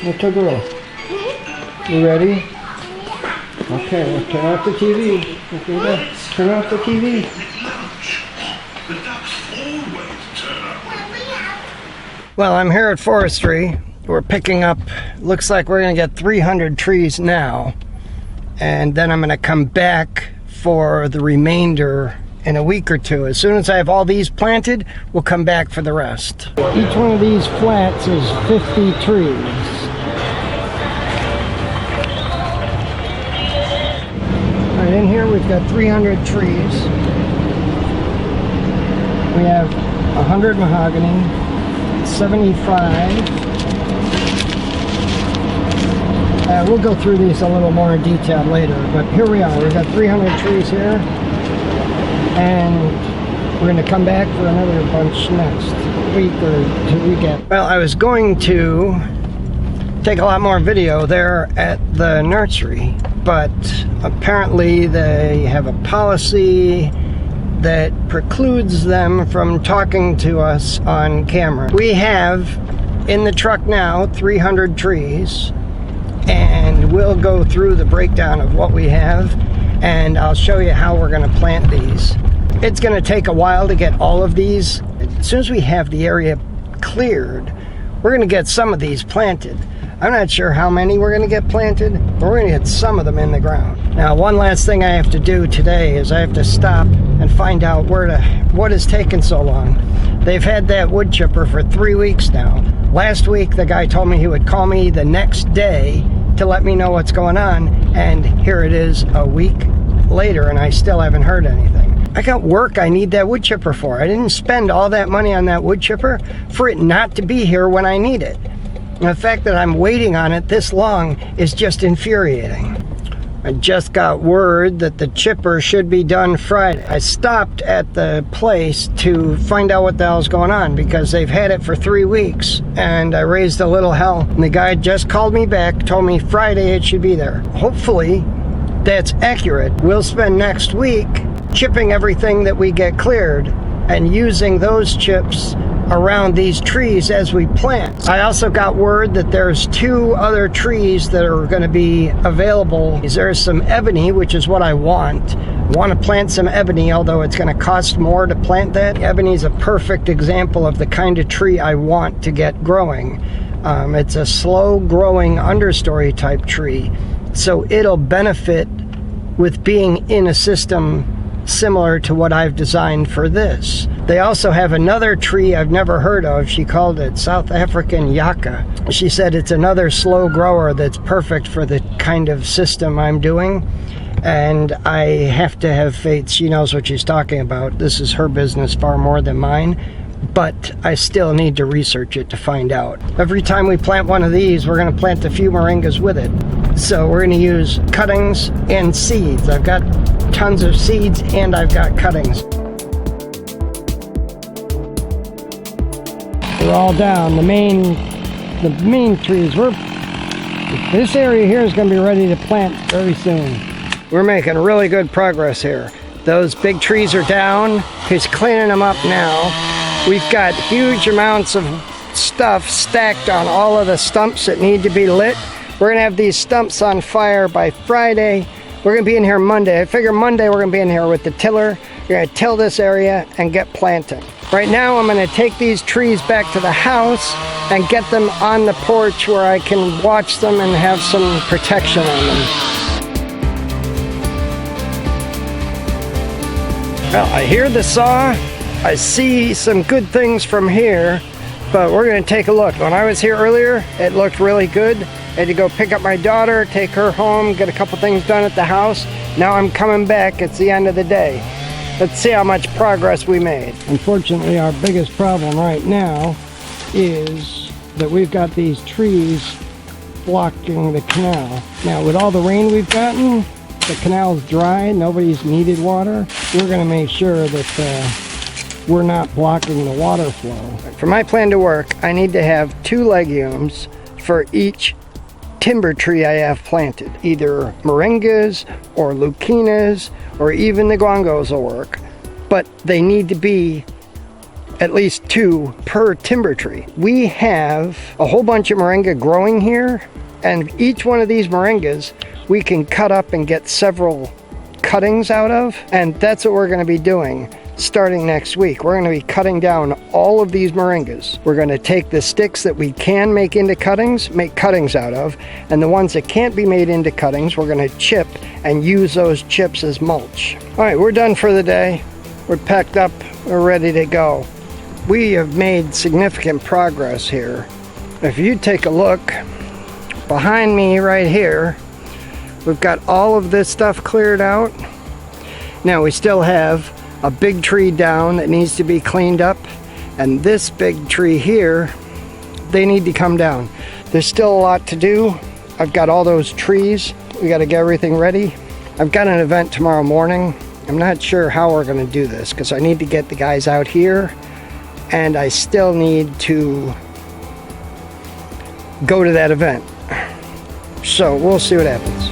Little girl. You ready? Okay, let's turn off the TV. Okay, turn off the TV. Well, I'm here at Forestry. We're picking up, looks like we're going to get 300 trees now. And then I'm going to come back for the remainder in a week or two. As soon as I have all these planted, we'll come back for the rest. Each one of these flats is 50 trees. All right, in here we've got 300 trees. We have 100 mahogany, 75. We'll go through these a little more in detail later, but here we are. We've got 300 trees here, and we're going to come back for another bunch next week or 2 weekends. Well, I was going to take a lot more video there at the nursery, but apparently they have a policy that precludes them from talking to us on camera. We have in the truck now 300 trees, and we'll go through the breakdown of what we have, and I'll show you how we're going to plant these. It's going to take a while to get all of these. As soon as we have the area cleared, we're going to get some of these planted. I'm not sure how many we're going to get planted, but we're going to get some of them in the ground. Now, one last thing I have to do today is I have to stop and find out what has taken so long. They've had that wood chipper for 3 weeks now. Last week, the guy told me he would call me the next day to let me know what's going on, and here it is a week later, and I still haven't heard anything. I got work I need that wood chipper for. I didn't spend all that money on that wood chipper for it not to be here when I need it. And the fact that I'm waiting on it this long is just infuriating. I just got word that the chipper should be done Friday. I stopped at the place to find out what the hell's going on because they've had it for 3 weeks, and I raised a little hell. And the guy just called me back, told me Friday it should be there. Hopefully that's accurate. We'll spend next week chipping everything that we get cleared and using those chips around these trees as we plant. I also got word that there's 2 other trees that are going to be available. There's some ebony, which is what I want. Want to plant some ebony, although it's going to cost more to plant that. Ebony is a perfect example of the kind of tree I want to get growing. It's a slow growing understory type tree, so it'll benefit with being in a system similar to what I've designed for this. They also have another tree I've never heard of. She called it South African yucca. She said it's another slow grower that's perfect for the kind of system I'm doing, and I have to have faith she knows what she's talking about. This is her business far more than mine, but I still need to research it to find out. Every time we plant one of these, we're going to plant a few moringas with it. So we're going to use cuttings and seeds. I've got tons of seeds and I've got cuttings. They're all down. The main trees. This area here is going to be ready to plant very soon. We're making really good progress here. Those big trees are down. He's cleaning them up now. We've got huge amounts of stuff stacked on all of the stumps that need to be lit. We're going to have these stumps on fire by Friday. We're going to be in here Monday. I figure Monday we're going to be in here with the tiller. We're going to till this area and get planting. Right now I'm going to take these trees back to the house and get them on the porch where I can watch them and have some protection on them. Well, I hear the saw. I see some good things from here, but we're going to take a look. When I was here earlier, it looked really good. I had to go pick up my daughter, take her home, get a couple things done at the house. Now I'm coming back. It's the end of the day. Let's see how much progress we made. Unfortunately, our biggest problem right now is that we've got these trees blocking the canal. Now, with all the rain we've gotten, the canal's dry, nobody's needed water. We're going to make sure that we're not blocking the water flow. For my plan to work, I need to have 2 legumes for each timber tree I have planted. Either moringas or leucaenas or even the guangos will work, but they need to be at least 2 per timber tree. We have a whole bunch of moringa growing here, and each one of these moringas we can cut up and get several cuttings out of, and that's what we're going to be doing starting next week. We're going to be cutting down all of these moringas. We're going to take the sticks that we can make into cuttings, make cuttings out of, and the ones that can't be made into cuttings, we're going to chip and use those chips as mulch. All right, we're done for the day. We're packed up, we're ready to go. We have made significant progress here. If you take a look behind me right here, we've got all of this stuff cleared out. Now we still have a big tree down that needs to be cleaned up, and this big tree here, they need to come down. There's still a lot to do. I've got all those trees. We got to get everything ready. I've got an event tomorrow morning. I'm not sure how we're going to do this because I need to get the guys out here, and I still need to go to that event. So we'll see what happens.